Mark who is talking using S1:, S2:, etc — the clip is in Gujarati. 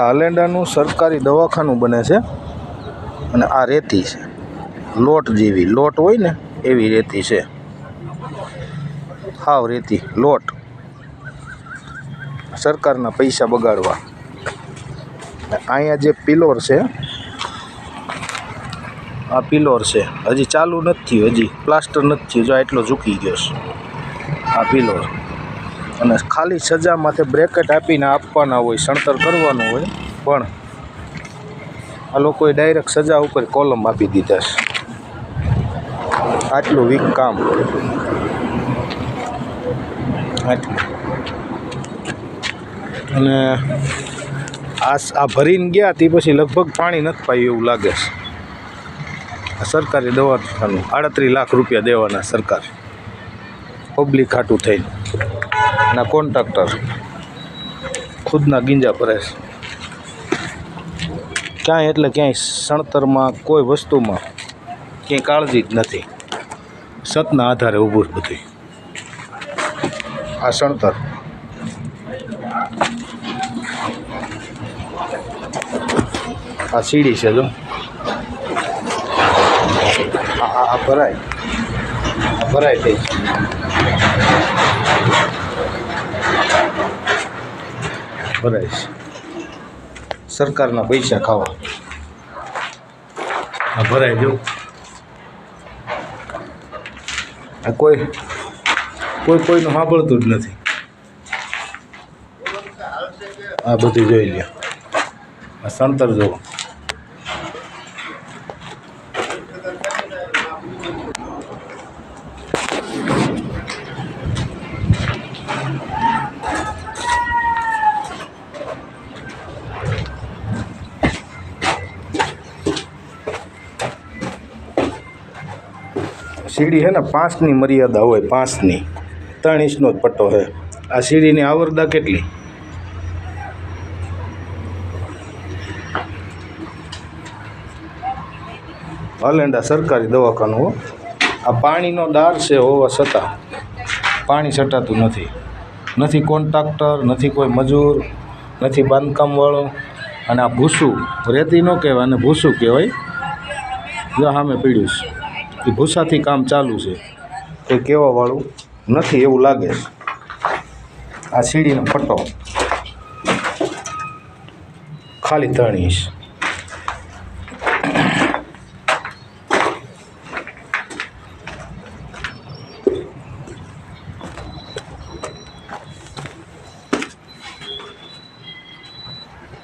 S1: આ હલેન્ડાનું સરકારી દવાખાનું બને છે અને આ રેતી છે, લોટ જેવી, લોટ હોય ને એવી રેતી છે, હાવ રેતી લોટ, સરકારના પૈસા બગાડવા. અહીંયા જે પિલોર છે, આ પિલોર છે, હજી ચાલુ નથી થયું, હજી પ્લાસ્ટર નથી થયું, જો એટલો ઝૂકી ગયો છે આ પિલોર. અને ખાલી સજા માથે બ્રેકેટ આપીને આપવાના હોય, સણતર કરવાનું હોય, પણ આ લોકોએ ડાયરેક્ટ સજા ઉપર કોલમ આપી દીધા છે. આટલું વીક કામ, આટલું. અને આ ભરીને ગયા તે પછી લગભગ પાણી નથી પાયું એવું લાગે છે. આ સરકારી દવાખાનું 38 લાખ રૂપિયા દેવાના સરકાર, પબ્લિક હાટું થઈને. ના કોન્ટ્રાક્ટર ખુદના ગીંજા ભરે છે. ક્યાંય એટલે ક્યાંય સણતરમાં કોઈ વસ્તુમાં ક્યાંય કાળજી જ નથી. સતના આધારે ઊભું જ બધું. આ સણતર, આ સીડી છે, જો આ ભરાય, ભરાય થઈ છે. ભરાય છે, સરકારના પૈસા ખાવા. આ ભરાય જો, આ કોઈનું સાંભળતું જ નથી. આ બધું જોઈ લ્યો, આ સણતર જોવો. સીડી છે ને 5ની મર્યાદા હોય, 5ની, 3 ઇંચનો જ પટ્ટો છે. આ સીડીની આવરદા કેટલી? હલેન્ડા સરકારી દવાખાનું. આ પાણીનો દાર છે હોવા છતાં પાણી છટાતું નથી. નથી કોન્ટ્રાક્ટર, નથી કોઈ મજૂર, નથી બાંધકામવાળો. અને આ ભૂસું, રેતી ન કહેવાય અને ભૂસું કહેવાય. જો સામે પીડ્યું છે, એ ભૂસાથી કામ ચાલુ છે, કોઈ કહેવાવાળું નથી એવું લાગે છે. આ સીડીનો પટ્ટો ખાલી 3 ઇંચ.